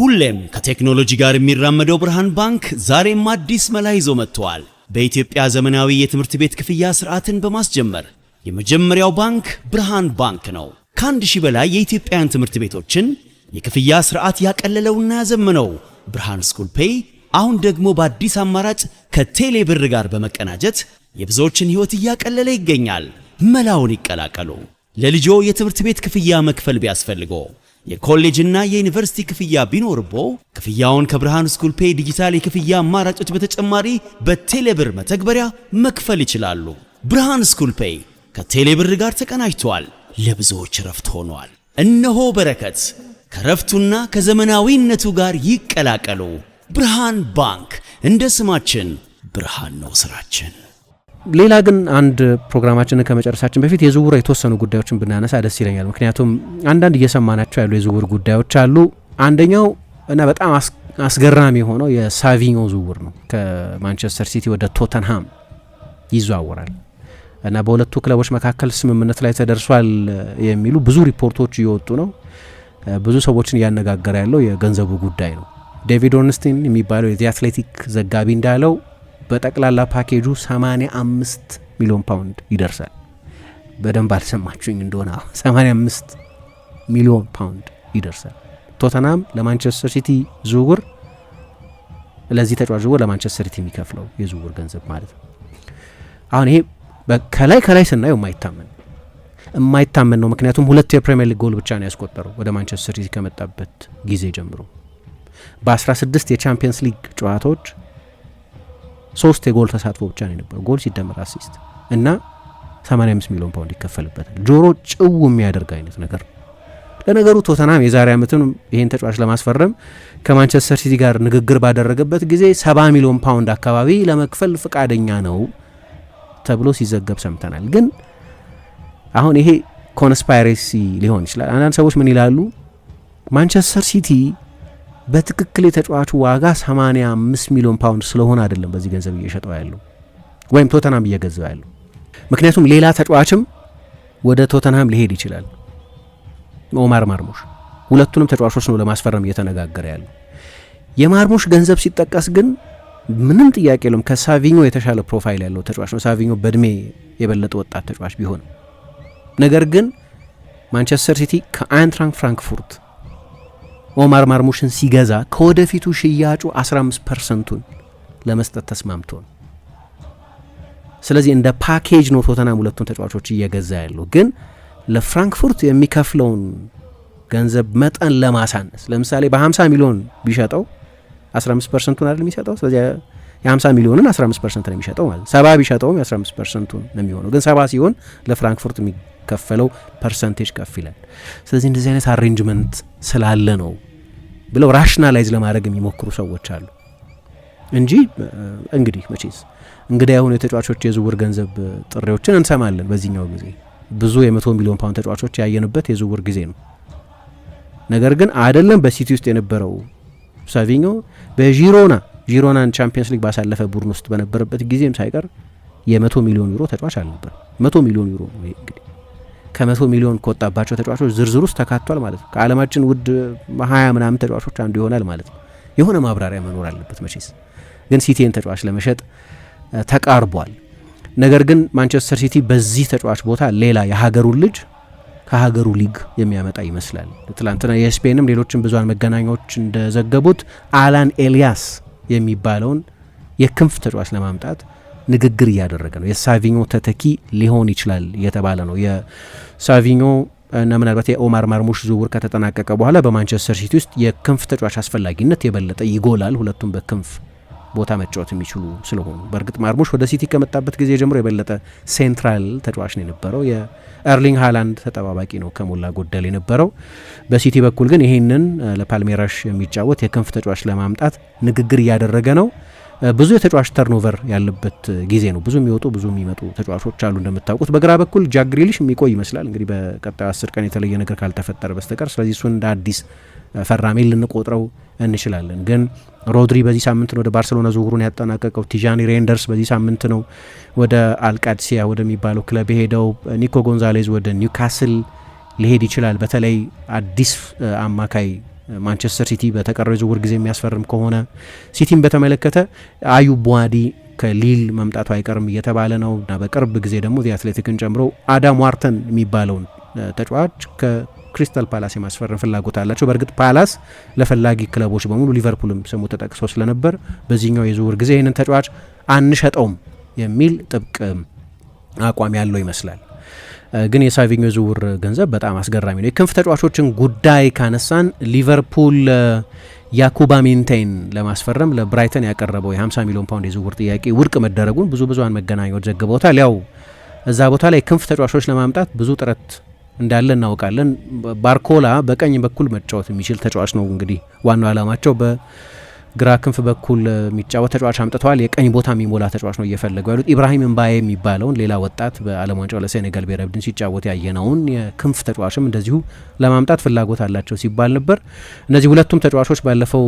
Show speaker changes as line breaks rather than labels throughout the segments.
ሁሌም ከቴክኖሎጂ ጋር የሚራመደው ብርሃን ባንክ ዛሬም አዲስ መላ ይዞ መጥቷል። በኢትዮጵያ ዘመናዊ የትምህርት ቤት ክፍያ ስርዓትን በማስጀመር የመጀመሪያው ባንክ ብርሃን ባንክ ነው። ከ1000 በላይ የኢትዮጵያን ትምህርት ቤቶችን የክፍያ ስርዓት ያቀለለውና ያዘመነው ብርሃን ስኩል ፔይ አሁን ደግሞ በአዲስ አማራጭ ከቴሌ ብር ጋር በመቀናጀት የብዙዎችን ህይወት እያቀለለ ይገኛል። መላውን ይቀላቀሉ። ለልጆ የትምህርት ቤት ክፍያ መክፈል ቢያስፈልጎ የኮሌጅና የዩኒቨርሲቲ ክፍያ ቢኖርቦ ክፍያውን ከብርሃን ስኩል ፔይ ዲጂታል የክፍያ አማራጮች በተጨማሪ በቴሌብር መተግበሪያ መክፈል ይችላሉ። ብርሃን ስኩል ፔይ ከቴሌብር ጋር ተቀናጅቷል። ለብዙዎች ረፍት ሆኗል። እነሆ በረከት ከረፍቱና ከዘመናዊነቱ ጋር ይቀላቀሉ። ብርሃን ባንክ እንደ ስማችን ብርሃን ነው ስራችን።
ሌላ ግን አንድ ፕሮግራማችንን ከመጨረሳችን በፊት የዝውውር የተወሰኑ ጉዳዮችን ብናነሳ ደስ ይለኛል። ምክንያቱም አንዳንድ እየሰማናቸው ያሉ የዝውውር ጉዳዮች አሉ። አንደኛው እና በጣም አስገራሚ የሆነው የሳቪኞ ዝውውር ነው። ከማንቸስተር ሲቲ ወደ ቶተንሃም ይዘዋወራል እና በሁለቱ ክለቦች መካከል ስምምነት ላይ ተደርሷል የሚሉ ብዙ ሪፖርቶች እየወጡ ነው። ብዙ ሰዎችን እያነጋገረ ያለው የገንዘቡ ጉዳይ ነው። ዴቪድ ኦርንስቲን የሚባለው የዚ አትሌቲክ ዘጋቢ እንዳለው በጠቅላላ ፓኬጁ 85 ሚሊዮን ፓውንድ ይደርሳል። በደንብ አልሰማችሁኝ እንደሆነ 85 ሚሊዮን ፓውንድ ይደርሳል። ቶተንሃም ለማንቸስተር ሲቲ ዝውውር ለዚህ ተጫዋች ዝውውር ለማንቸስተር ሲቲ የሚከፍለው የዝውውር ገንዘብ ማለት ነው። አሁን ይሄ ከላይ ስናየው የማይታመን ነው። ምክንያቱም 2 የፕሪሚየር ሊግ ጎል ብቻ ነው ያስቆጠረው ወደ ማንቸስተር ሲቲ ከመጣበት ጊዜ ጀምሮ። በ16 የቻምፒየንስ ሊግ ጨዋታዎች 3 የጎል ተሳትፎ ብቻ ነው የነበረው። ጎል ሲደመር አሲስት እና 85 ሚሊዮን ፓውንድ ይከፈልበታል። ጆሮ ጭው የሚያደርግ አይነት ነገር። ለነገሩ ቶተንሃም የዛሬ ዓመትን ይህን ተጫዋች ለማስፈረም ከማንቸስተር ሲቲ ጋር ንግግር ባደረገበት ጊዜ 70 ሚሊዮን ፓውንድ አካባቢ ለመክፈል ፍቃደኛ ነው ተብሎ ሲዘገብ ሰምተናል። ግን አሁን ይሄ ኮንስፓይሬሲ ሊሆን ይችላል። አንዳንድ ሰዎች ምን ይላሉ? ማንቸስተር ሲቲ በትክክል የተጫዋቹ ዋጋ 85 ሚሊዮን ፓውንድ ስለሆነ አይደለም በዚህ ገንዘብ እየሸጠው ያለው ወይም ቶተንሃም እየገዛው ያለው። ምክንያቱም ሌላ ተጫዋችም ወደ ቶተንሃም ሊሄድ ይችላል። ኦማር ማርሙሽ ሁለቱንም ተጫዋቾች ነው ለማስፈረም እየተነጋገረ ያለው። የማርሙሽ ገንዘብ ሲጠቀስ ግን ምንም ጥያቄ የለውም ከሳቪኞ የተሻለ ፕሮፋይል ያለው ተጫዋች ነው። ሳቪኞ በእድሜ የበለጠ ወጣት ተጫዋች ቢሆንም ነገር ግን ማንቸስተር ሲቲ ከአይንትራክት ፍራንክፉርት ኦማር ማርሙሽን ሲገዛ ከወደፊቱ ሽያጩ 15%ን ለመስጠት ተስማምቶ ነው። ስለዚህ እንደ ፓኬጅ ነው ቶተንሃም ሁለቱን ተጫዋቾች እየገዛ ያለው። ግን ለፍራንክፉርት የሚከፍለውን ገንዘብ መጠን ለማሳነስ ለምሳሌ በ50 ሚሊዮን ቢሸጠው 15%ን አይደል የሚሰጠው። ስለዚህ የ50 ሚሊዮንን 15% ነው የሚሸጠው ማለት ነው። 70 ቢሸጠውም የ15%ን ነው የሚሆነው። ግን 70 ሲሆን ለፍራንክፉርት የሚከፈለው ፐርሰንቴጅ ከፍ ይላል። ስለዚህ እንደዚህ አይነት አሬንጅመንት ስላለ ነው ብለው ራሽናላይዝ ለማድረግ የሚሞክሩ ሰዎች አሉ እንጂ እንግዲህ መቼስ እንግዲህ አሁን የተጫዋቾች የዝውውር ገንዘብ ጥሪዎችን እንሰማለን። በዚህኛው ጊዜ ብዙ የ100 ሚሊዮን ፓውንድ ተጫዋቾች ያየንበት የዝውውር ጊዜ ነው። ነገር ግን አይደለም በሲቲ ውስጥ የነበረው ሳቪኞ በጂሮናን ቻምፒየንስ ሊግ ባሳለፈ ቡድን ውስጥ በነበረበት ጊዜም ሳይቀር የ100 ሚሊዮን ዩሮ ተጫዋች አልነበር። 100 ሚሊዮን ዩሮ ነው እንግዲህ ከ100 ሚሊዮን ከወጣባቸው ተጫዋቾች ዝርዝር ውስጥ ተካቷል ማለት ነው። ከዓለማችን ውድ 20 ምናምን ተጫዋቾች አንዱ ይሆናል ማለት ነው። የሆነ ማብራሪያ መኖር አለበት መቼስ። ግን ሲቲን ተጫዋች ለመሸጥ ተቃርቧል። ነገር ግን ማንቸስተር ሲቲ በዚህ ተጫዋች ቦታ ሌላ የሀገሩን ልጅ ከሀገሩ ሊግ የሚያመጣ ይመስላል። ትላንትና የስፔንም ሌሎችም ብዙሃን መገናኛዎች እንደዘገቡት አላን ኤልያስ የሚባለውን የክንፍ ተጫዋች ለማምጣት ንግግር እያደረገ ነው። የሳቪኞ ተተኪ ሊሆን ይችላል እየተባለ ነው። የሳቪኞ እና ምናልባት የኦማር ማርሙሽ ዝውውር ከተጠናቀቀ በኋላ በማንቸስተር ሲቲ ውስጥ የክንፍ ተጫዋች አስፈላጊነት የበለጠ ይጎላል። ሁለቱም በክንፍ ቦታ መጫወት የሚችሉ ስለሆኑ በእርግጥ ማርሙሽ ወደ ሲቲ ከመጣበት ጊዜ ጀምሮ የበለጠ ሴንትራል ተጫዋች ነው የነበረው። የኤርሊንግ ሃላንድ ተጠባባቂ ነው ከሞላ ጎደል የነበረው። በሲቲ በኩል ግን ይህንን ለፓልሜራሽ የሚጫወት የክንፍ ተጫዋች ለማምጣት ንግግር እያደረገ ነው። ብዙ የተጫዋች ተርኖቨር ያለበት ጊዜ ነው። ብዙ የሚወጡ ብዙ የሚመጡ ተጫዋቾች አሉ እንደምታውቁት። በግራ በኩል ጃክ ግሪሊሽ የሚቆይ ይመስላል እንግዲህ በቀጣዩ 10 ቀን የተለየ ነገር ካልተፈጠረ በስተቀር። ስለዚህ እሱን እንደ አዲስ ፈራሚ ልንቆጥረው እንችላለን። ግን ሮድሪ በዚህ ሳምንት ነው ወደ ባርሴሎና ዝውውሩን ያጠናቀቀው። ቲጃኒ ሬንደርስ በዚህ ሳምንት ነው ወደ አልቃድሲያ ወደሚባለው ክለብ ሄደው። ኒኮ ጎንዛሌዝ ወደ ኒውካስል ሊሄድ ይችላል። በተለይ አዲስ አማካይ ማንቸስተር ሲቲ በተቀረው ዝውውር ጊዜ የሚያስፈርም ከሆነ ሲቲን በተመለከተ አዩብ ቡዋዲ ከሊል መምጣቱ አይቀርም እየተባለ ነው እና በቅርብ ጊዜ ደግሞ አትሌቲክን ጨምሮ አዳም ዋርተን የሚባለውን ተጫዋች ከክሪስታል ፓላስ የማስፈረም ፍላጎት አላቸው። በእርግጥ ፓላስ ለፈላጊ ክለቦች በሙሉ ሊቨርፑልም ስሙ ተጠቅሶ ስለነበር በዚህኛው የዝውውር ጊዜ ይህንን ተጫዋች አንሸጠውም የሚል ጥብቅ አቋም ያለው ይመስላል። ግን የሳቪኞ ዝውውር ገንዘብ በጣም አስገራሚ ነው። የክንፍ ተጫዋቾችን ጉዳይ ካነሳን ሊቨርፑል ያኩባ ሚንቴን ለማስፈረም ለብራይተን ያቀረበው የ50 ሚሊዮን ፓውንድ የዝውውር ጥያቄ ውድቅ መደረጉን ብዙሃን መገናኛዎች ዘግበውታል። ያው እዛ ቦታ ላይ ክንፍ ተጫዋቾች ለማምጣት ብዙ ጥረት እንዳለ እናውቃለን። ባርኮላ በቀኝ በኩል መጫወት የሚችል ተጫዋች ነው። እንግዲህ ዋናው ዓላማቸው በግራ ክንፍ በኩል የሚጫወት ተጫዋች አምጥተዋል። የቀኝ ቦታ የሚሞላ ተጫዋች ነው እየፈለጉ ያሉት። ኢብራሂም እምባዬ የሚባለውን ሌላ ወጣት በዓለም ዋንጫው ለሴኔጋል ብሔራዊ ቡድን ሲጫወት ያየነውን የክንፍ ተጫዋችም እንደዚሁ ለማምጣት ፍላጎት አላቸው ሲባል ነበር። እነዚህ ሁለቱም ተጫዋቾች ባለፈው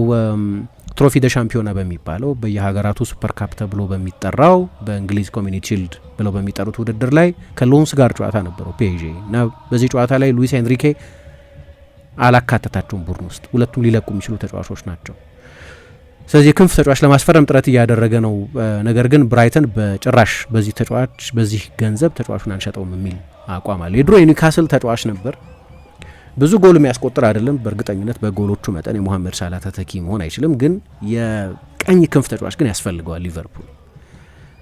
ትሮፊ ደ ሻምፒዮና በሚባለው በየሀገራቱ ሱፐር ካፕ ተብሎ በሚጠራው በእንግሊዝ ኮሚኒቲ ሺልድ ብለው በሚጠሩት ውድድር ላይ ከሎንስ ጋር ጨዋታ ነበረው ፒኤስጂ እና በዚህ ጨዋታ ላይ ሉዊስ ኤንሪኬ አላካተታቸውም ቡድን ውስጥ። ሁለቱም ሊለቁ የሚችሉ ተጫዋቾች ናቸው። ስለዚህ የክንፍ ተጫዋች ለማስፈረም ጥረት እያደረገ ነው። ነገር ግን ብራይተን በጭራሽ በዚህ ተጫዋች በዚህ ገንዘብ ተጫዋቹን አንሸጠውም የሚል አቋም አለ። የድሮ የኒውካስል ተጫዋች ነበር። ብዙ ጎል የሚያስቆጥር አይደለም። በእርግጠኝነት በጎሎቹ መጠን የሞሐመድ ሳላ ተተኪ መሆን አይችልም። ግን የቀኝ ክንፍ ተጫዋች ግን ያስፈልገዋል። ሊቨርፑል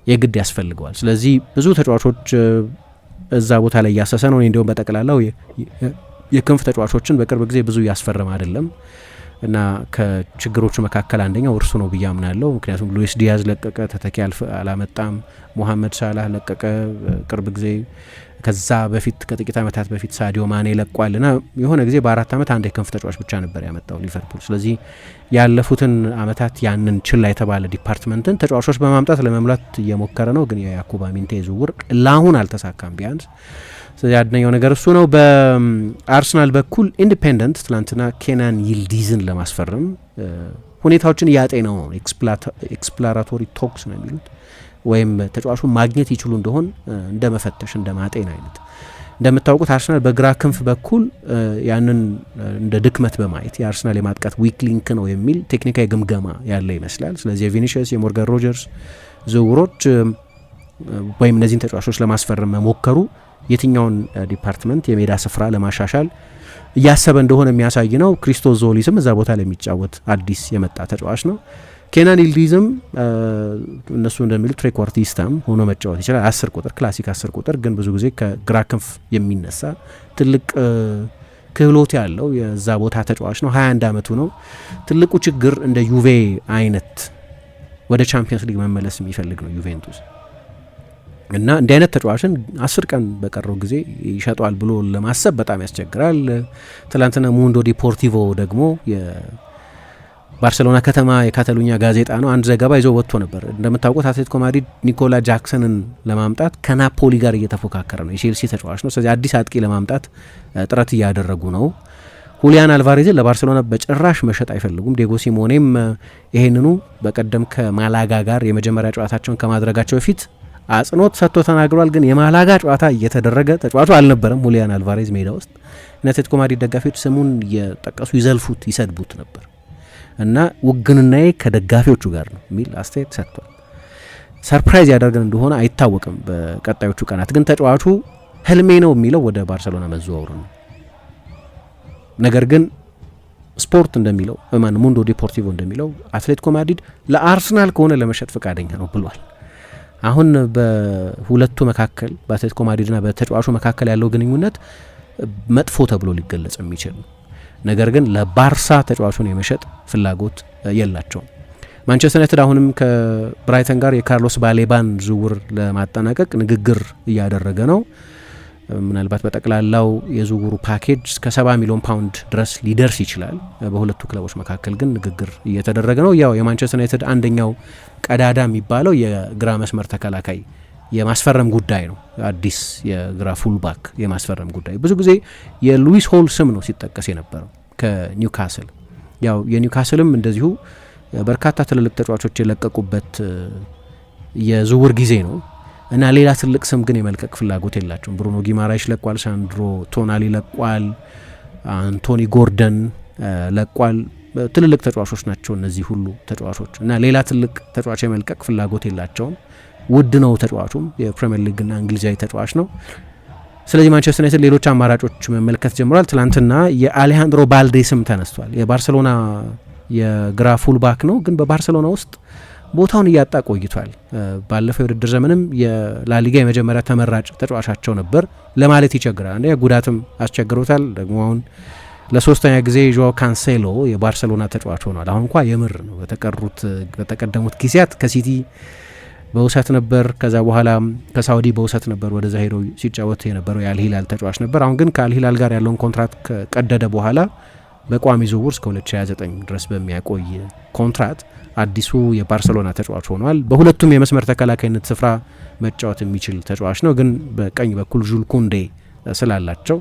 የግድ ያስፈልገዋል። ስለዚህ ብዙ ተጫዋቾች እዛ ቦታ ላይ እያሰሰ ነው። እንዲሁም በጠቅላላው የክንፍ ተጫዋቾችን በቅርብ ጊዜ ብዙ እያስፈረመ አይደለም እና ከችግሮቹ መካከል አንደኛው እርሱ ነው ብዬ አምናለሁ። ምክንያቱም ሉዊስ ዲያዝ ለቀቀ፣ ተተኪ አላመጣም። ሞሐመድ ሳላህ ለቀቀ ቅርብ ጊዜ። ከዛ በፊት ከጥቂት ዓመታት በፊት ሳዲዮ ማኔ ለቋል እና የሆነ ጊዜ በ4 ዓመት አንድ የክንፍ ተጫዋች ብቻ ነበር ያመጣው ሊቨርፑል። ስለዚህ ያለፉትን ዓመታት ያንን ችላ የተባለ ዲፓርትመንትን ተጫዋቾች በማምጣት ለመሙላት እየሞከረ ነው። ግን የያኩባ ሚንቴ ዝውውር ለአሁን አልተሳካም ቢያንስ። ስለዚህ አንደኛው ነገር እሱ ነው። በአርሰናል በኩል ኢንዲፔንደንት ትላንትና ኬናን ይልዲዝን ለማስፈረም ሁኔታዎችን እያጤነው ነው። ኤክስፕሎራቶሪ ቶክስ ነው የሚሉት ወይም ተጫዋቹን ማግኘት ይችሉ እንደሆን እንደ መፈተሽ እንደ ማጤን አይነት። እንደምታውቁት አርሰናል በግራ ክንፍ በኩል ያንን እንደ ድክመት በማየት የአርሰናል የማጥቃት ዊክ ሊንክ ነው የሚል ቴክኒካዊ ግምገማ ያለ ይመስላል። ስለዚህ የቪኒሺየስ የሞርጋን ሮጀርስ ዝውውሮች ወይም እነዚህን ተጫዋቾች ለማስፈረም መሞከሩ የትኛውን ዲፓርትመንት የሜዳ ስፍራ ለማሻሻል እያሰበ እንደሆነ የሚያሳይ ነው። ክሪስቶስ ዞሊስም እዛ ቦታ ላይ የሚጫወት አዲስ የመጣ ተጫዋች ነው። ኬናን ይልዲዝም እነሱ እንደሚሉ ትሬኳርቲስታም ሆኖ መጫወት ይችላል። 10 ቁጥር ክላሲክ 10 ቁጥር ግን ብዙ ጊዜ ከግራ ክንፍ የሚነሳ ትልቅ ክህሎት ያለው የዛ ቦታ ተጫዋች ነው። 21 ዓመቱ ነው። ትልቁ ችግር እንደ ዩቬ አይነት ወደ ቻምፒየንስ ሊግ መመለስ የሚፈልግ ነው ዩቬንቱስ እና እንዲህ አይነት ተጫዋችን 10 ቀን በቀረው ጊዜ ይሸጧል ብሎ ለማሰብ በጣም ያስቸግራል። ትላንትና ሙንዶ ዲፖርቲቮ ደግሞ ባርሴሎና ከተማ የካታሉኛ ጋዜጣ ነው አንድ ዘገባ ይዞ ወጥቶ ነበር። እንደምታውቁት አትሌቲኮ ማድሪድ ኒኮላ ጃክሰንን ለማምጣት ከናፖሊ ጋር እየተፎካከረ ነው። የቼልሲ ተጫዋች ነው። ስለዚህ አዲስ አጥቂ ለማምጣት ጥረት እያደረጉ ነው። ሁሊያን አልቫሬዝን ለባርሴሎና በጭራሽ መሸጥ አይፈልጉም። ዲየጎ ሲሞኔም ይሄንኑ በቀደም ከማላጋ ጋር የመጀመሪያ ጨዋታቸውን ከማድረጋቸው በፊት አጽንኦት ሰጥቶ ተናግሯል። ግን የማላጋ ጨዋታ እየተደረገ ተጫዋቹ አልነበረም ሁሊያን አልቫሬዝ ሜዳ ውስጥ። አትሌቲኮ ማድሪድ ደጋፊዎች ስሙን እየጠቀሱ ይዘልፉት ይሰድቡት ነበር እና ውግንናዬ ከደጋፊዎቹ ጋር ነው የሚል አስተያየት ሰጥቷል። ሰርፕራይዝ ያደርገን እንደሆነ አይታወቅም በቀጣዮቹ ቀናት። ግን ተጫዋቹ ህልሜ ነው የሚለው ወደ ባርሴሎና መዘዋወሩ ነው። ነገር ግን ስፖርት እንደሚለው ሙንዶ ዲፖርቲቮ እንደሚለው አትሌቲኮ ማድሪድ ለአርሰናል ከሆነ ለመሸጥ ፈቃደኛ ነው ብሏል። አሁን በሁለቱ መካከል በአትሌቲኮ ማድሪድና በተጫዋቹ መካከል ያለው ግንኙነት መጥፎ ተብሎ ሊገለጽ የሚችል ነው። ነገር ግን ለባርሳ ተጫዋቹን የመሸጥ ፍላጎት የላቸውም። ማንቸስተር ዩናይትድ አሁንም ከብራይተን ጋር የካርሎስ ባሌባን ዝውውር ለማጠናቀቅ ንግግር እያደረገ ነው። ምናልባት በጠቅላላው የዝውውሩ ፓኬጅ እስከ 70 ሚሊዮን ፓውንድ ድረስ ሊደርስ ይችላል። በሁለቱ ክለቦች መካከል ግን ንግግር እየተደረገ ነው። ያው የማንቸስተር ዩናይትድ አንደኛው ቀዳዳ የሚባለው የግራ መስመር ተከላካይ የማስፈረም ጉዳይ ነው። አዲስ የግራ ፉልባክ የማስፈረም ጉዳይ ብዙ ጊዜ የሉዊስ ሆል ስም ነው ሲጠቀስ የነበረው ከኒውካስል። ያው የኒውካስልም እንደዚሁ በርካታ ትልልቅ ተጫዋቾች የለቀቁበት የዝውውር ጊዜ ነው እና ሌላ ትልቅ ስም ግን የመልቀቅ ፍላጎት የላቸውም። ብሩኖ ጊማራይሽ ለቋል፣ ሳንድሮ ቶናሊ ለቋል፣ አንቶኒ ጎርደን ለቋል። ትልልቅ ተጫዋቾች ናቸው እነዚህ ሁሉ ተጫዋቾች እና ሌላ ትልቅ ተጫዋች የመልቀቅ ፍላጎት የላቸውም። ውድ ነው ተጫዋቹም የፕሪሚየር ሊግና እንግሊዛዊ ተጫዋች ነው። ስለዚህ ማንቸስተር ዩናይትድ ሌሎች አማራጮች መመልከት ጀምሯል። ትላንትና የአሌሃንድሮ ባልዴ ስም ተነስቷል። የባርሴሎና የግራ ፉልባክ ነው፣ ግን በባርሴሎና ውስጥ ቦታውን እያጣ ቆይቷል። ባለፈው የውድድር ዘመንም የላሊጋ የመጀመሪያ ተመራጭ ተጫዋቻቸው ነበር ለማለት ይቸግራል። አንዴ ጉዳትም አስቸግሮታል። ደግሞ አሁን ለሶስተኛ ጊዜ ጆ ካንሴሎ የባርሴሎና ተጫዋች ሆኗል። አሁን እንኳ የምር ነው። በተቀደሙት ጊዜያት ከሲቲ በውሰት ነበር፣ ከዛ በኋላ ከሳውዲ በውሰት ነበር ወደዛ ሄዶ ሲጫወት የነበረው የአልሂላል ተጫዋች ነበር። አሁን ግን ከአልሂላል ጋር ያለውን ኮንትራት ከቀደደ በኋላ በቋሚ ዝውውር እስከ 2029 ድረስ በሚያቆይ ኮንትራት አዲሱ የባርሴሎና ተጫዋች ሆኗል። በሁለቱም የመስመር ተከላካይነት ስፍራ መጫወት የሚችል ተጫዋች ነው። ግን በቀኝ በኩል ዡል ኩንዴ ስላላቸው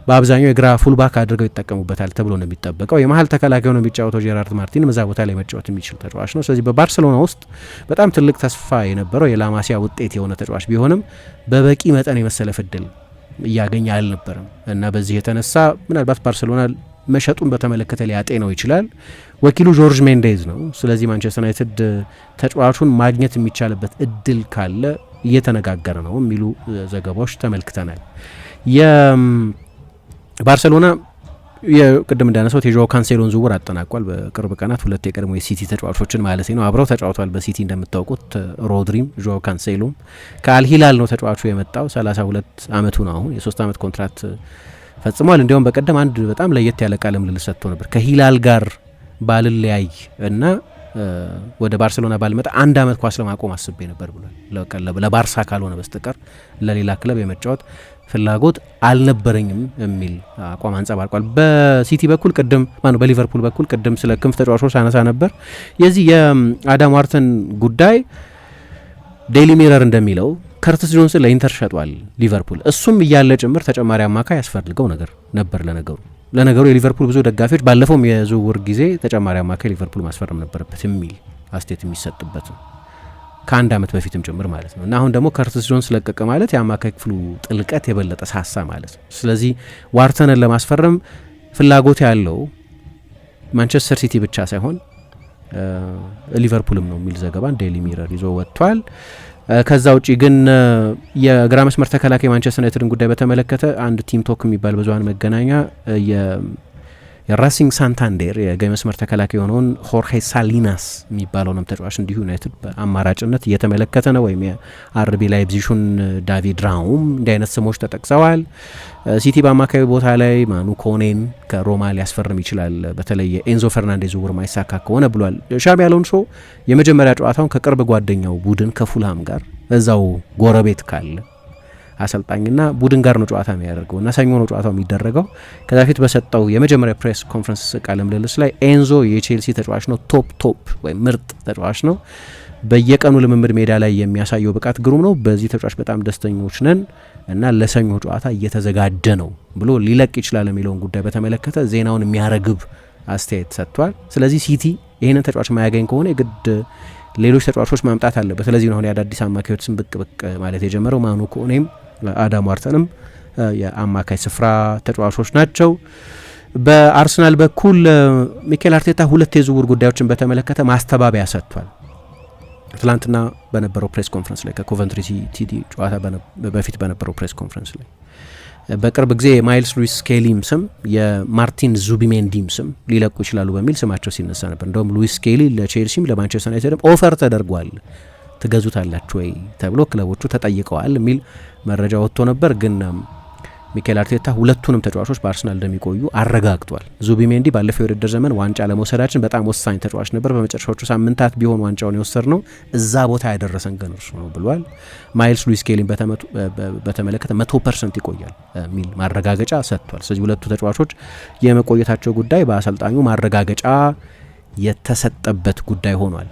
በአብዛኛው የግራ ፉልባክ አድርገው ይጠቀሙበታል ተብሎ ነው የሚጠበቀው። የመሀል ተከላካይ ሆኖ የሚጫወተው ጄራርድ ማርቲን እዛ ቦታ ላይ መጫወት የሚችል ተጫዋች ነው። ስለዚህ በባርሴሎና ውስጥ በጣም ትልቅ ተስፋ የነበረው የላማሲያ ውጤት የሆነ ተጫዋች ቢሆንም በበቂ መጠን የመሰለፍ እድል እያገኘ አልነበረም እና በዚህ የተነሳ ምናልባት ባርሴሎና መሸጡን በተመለከተ ሊያጤነው ይችላል። ወኪሉ ጆርጅ ሜንዴዝ ነው። ስለዚህ ማንቸስተር ዩናይትድ ተጫዋቹን ማግኘት የሚቻልበት እድል ካለ እየተነጋገረ ነው የሚሉ ዘገባዎች ተመልክተናል። ባርሴሎና ቅድም እንዳነሳሁት የጆ ካንሴሎን ዝውውር አጠናቋል። በቅርብ ቀናት ሁለት የቀድሞ የሲቲ ተጫዋቾችን ማለት ነው አብረው ተጫውተዋል በሲቲ እንደምታውቁት። ሮድሪም ጆ ካንሴሎም ከአልሂላል ነው ተጫዋቹ የመጣው። 32 ዓመቱ ነው አሁን። የ3 ዓመት ኮንትራት ፈጽሟል። እንዲያውም በቀደም አንድ በጣም ለየት ያለ ቃለ ምልልስ ሰጥቶ ነበር። ከሂላል ጋር ባልለያይ እና ወደ ባርሴሎና ባልመጣ 1 ዓመት ኳስ ለማቆም አስቤ ነበር ብሏል። ለባርሳ ካልሆነ በስተቀር ለሌላ ክለብ የመጫወት ፍላጎት አልነበረኝም የሚል አቋም አንጸባርቋል። በሲቲ በኩል በሊቨርፑል በኩል ቅድም ስለ ክንፍ ተጫዋቾች አነሳ ነበር። የዚህ የአዳም ዋርተን ጉዳይ ዴይሊ ሚረር እንደሚለው ከርትስ ጆንስን ለኢንተር ሸጧል ሊቨርፑል። እሱም እያለ ጭምር ተጨማሪ አማካይ ያስፈልገው ነበር ለነገሩ የሊቨርፑል ብዙ ደጋፊዎች ባለፈውም የዝውውር ጊዜ ተጨማሪ አማካይ ሊቨርፑል ማስፈረም ነበረበት የሚል አስተያየት የሚሰጥበት ነው፣ ከ1 ዓመት በፊትም ጭምር ማለት ነው። እና አሁን ደግሞ ከርትስ ጆንስ ለቀቀ ማለት የአማካይ ክፍሉ ጥልቀት የበለጠ ሳሳ ማለት ነው። ስለዚህ ዋርተንን ለማስፈረም ፍላጎት ያለው ማንቸስተር ሲቲ ብቻ ሳይሆን ሊቨርፑልም ነው የሚል ዘገባን ዴይሊ ሚረር ይዞ ወጥቷል። ከዛ ውጪ ግን የግራ መስመር ተከላካይ ማንቸስተር ዩናይትድን ጉዳይ በተመለከተ አንድ ቲም ቶክ የሚባል ብዙሃን መገናኛ የራሲንግ ሳንታንዴር የቀኝ መስመር ተከላካይ የሆነውን ሆርሄ ሳሊናስ የሚባለውንም ተጫዋች እንዲሁ ዩናይትድ በአማራጭነት እየተመለከተ ነው። ወይም የአርቢ ላይፕዚሹን ዳቪድ ራውም እንዲህ አይነት ስሞች ተጠቅሰዋል። ሲቲ በአማካይ ቦታ ላይ ማኑ ኮኔን ከሮማ ሊያስፈርም ይችላል፣ በተለይ የኤንዞ ፈርናንዴዝ ዝውውር ማይሳካ ከሆነ ብሏል። ሻቢ አሎንሶ የመጀመሪያ ጨዋታውን ከቅርብ ጓደኛው ቡድን ከፉልሃም ጋር እዛው ጎረቤት ካለ አሰልጣኝና ቡድን ጋር ነው ጨዋታ የሚያደርገው እና ሰኞ ነው ጨዋታው የሚደረገው። ከዛ በፊት በሰጠው የመጀመሪያ ፕሬስ ኮንፈረንስ ቃለ ምልልስ ላይ ኤንዞ የቼልሲ ተጫዋች ነው፣ ቶፕ ወይም ምርጥ ተጫዋች ነው፣ በየቀኑ ልምምድ ሜዳ ላይ የሚያሳየው ብቃት ግሩም ነው፣ በዚህ ተጫዋች በጣም ደስተኞች ነን እና ለሰኞ ጨዋታ እየተዘጋጀ ነው ብሎ ሊለቅ ይችላል የሚለውን ጉዳይ በተመለከተ ዜናውን የሚያረግብ አስተያየት ሰጥቷል። ስለዚህ ሲቲ ይህንን ተጫዋች ማያገኝ ከሆነ የግድ ሌሎች ተጫዋቾች ማምጣት አለበት። ስለዚህ ነው አሁን የአዳዲስ አማካዮች ስም ብቅ ማለት የጀመረው። ማኑ ኮኔም አዳም ዋርተንም የአማካይ ስፍራ ተጫዋቾች ናቸው። በአርሰናል በኩል ሚኬል አርቴታ 2 የዝውውር ጉዳዮችን በተመለከተ ማስተባበያ ሰጥቷል። ትላንትና በነበረው ፕሬስ ኮንፈረንስ ላይ ከኮቨንትሪ ሲቲ ጨዋታ በፊት በነበረው ፕሬስ ኮንፈረንስ ላይ በቅርብ ጊዜ የማይልስ ሉዊስ ስኬሊም ስም የማርቲን ዙቢሜንዲም ስም ሊለቁ ይችላሉ በሚል ስማቸው ሲነሳ ነበር። እንደውም ሉዊስ ስኬሊ ለቼልሲም ለማንቸስተር ዩናይትድም ኦፈር ተደርጓል፣ ትገዙታላችሁ ወይ ተብሎ ክለቦቹ ተጠይቀዋል የሚል መረጃ ወጥቶ ነበር። ግን ሚኬል አርቴታ ሁለቱንም ተጫዋቾች በአርሰናል እንደሚቆዩ አረጋግጧል። ዙቢሜንዲ ባለፈው የውድድር ዘመን ዋንጫ ለመውሰዳችን በጣም ወሳኝ ተጫዋች ነበር፣ በመጨረሻዎቹ ሳምንታት ቢሆን ዋንጫውን የወሰድ ነው፣ እዛ ቦታ ያደረሰን ግን እርሱ ነው ብሏል። ማይልስ ሉዊስ ስኬሊን በተመለከተ 100% ይቆያል የሚል ማረጋገጫ ሰጥቷል። ስለዚህ ሁለቱ ተጫዋቾች የመቆየታቸው ጉዳይ በአሰልጣኙ ማረጋገጫ የተሰጠበት ጉዳይ ሆኗል።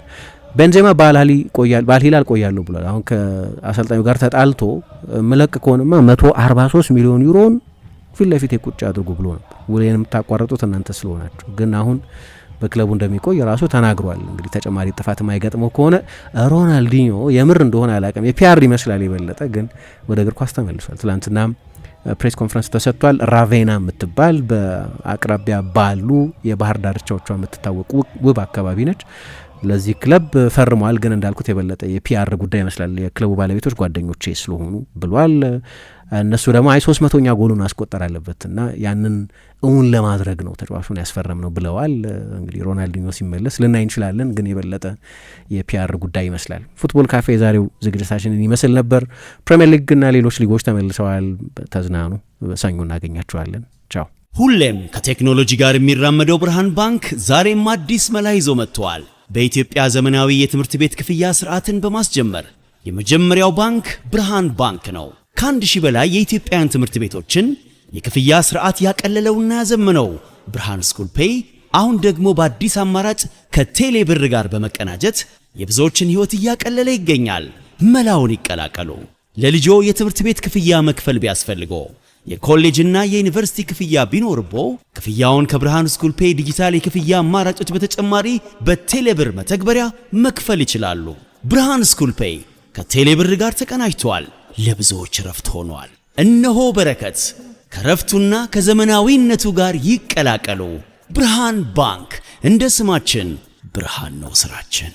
ቤንዜማ በአልሂላል ቆያለሁ ብሏል። አሁን ከአሰልጣኙ ጋር ተጣልቶ ምለቅ ከሆነማ 143 ሚሊዮን ዩሮን ፊት ለፊት የቁጭ አድርጉ ብሎ ነበር። ውሌን የምታቋረጡት እናንተ ስለሆናችሁ፣ ግን አሁን በክለቡ እንደሚቆይ ራሱ ተናግሯል። እንግዲህ ተጨማሪ ጥፋት የማይገጥመው ከሆነ ሮናልዲኞ የምር እንደሆነ አላውቅም፣ የፒአር ይመስላል የበለጠ ግን ወደ እግር ኳስ ተመልሷል። ትላንትና ፕሬስ ኮንፈረንስ ተሰጥቷል። ራቬና የምትባል በአቅራቢያ ባሉ የባህር ዳርቻዎቿ የምትታወቅ ውብ አካባቢ ነች። ለዚህ ክለብ ፈርሟል። ግን እንዳልኩት የበለጠ የፒአር ጉዳይ ይመስላል። የክለቡ ባለቤቶች ጓደኞቼ ስለሆኑ ብሏል። እነሱ ደግሞ 300ኛ ጎሉን ማስቆጠር አለበት እና ያንን እውን ለማድረግ ነው ተጫዋቹን ያስፈረም ነው ብለዋል። እንግዲህ ሮናልዲኞ ሲመለስ ልናይ እንችላለን። ግን የበለጠ የፒአር ጉዳይ ይመስላል። ፉትቦል ካፌ የዛሬው ዝግጅታችንን ይመስል ነበር። ፕሪሚየር ሊግ እና ሌሎች ሊጎች ተመልሰዋል። ተዝናኑ። ሰኞ እናገኛችኋለን። ቻው።
ሁሌም ከቴክኖሎጂ ጋር የሚራመደው ብርሃን ባንክ ዛሬም አዲስ መላ ይዞ መጥቷል። በኢትዮጵያ ዘመናዊ የትምህርት ቤት ክፍያ ስርዓትን በማስጀመር የመጀመሪያው ባንክ ብርሃን ባንክ ነው። ከ1000 በላይ የኢትዮጵያውያን ትምህርት ቤቶችን የክፍያ ስርዓት ያቀለለውና ያዘመነው ብርሃን ስኩል ፔይ አሁን ደግሞ በአዲስ አማራጭ ከቴሌ ብር ጋር በመቀናጀት የብዙዎችን ሕይወት እያቀለለ ይገኛል። መላውን ይቀላቀሉ። ለልጆ የትምህርት ቤት ክፍያ መክፈል ቢያስፈልጎ የኮሌጅና የዩኒቨርሲቲ ክፍያ ቢኖርቦ ክፍያውን ከብርሃን ስኩል ፔይ ዲጂታል የክፍያ አማራጮች በተጨማሪ በቴሌብር መተግበሪያ መክፈል ይችላሉ። ብርሃን ስኩል ፔይ ከቴሌብር ጋር ተቀናጅቷል። ለብዙዎች ረፍት ሆኗል። እነሆ በረከት ከረፍቱና ከዘመናዊነቱ ጋር ይቀላቀሉ። ብርሃን ባንክ እንደ ስማችን ብርሃን ነው ስራችን።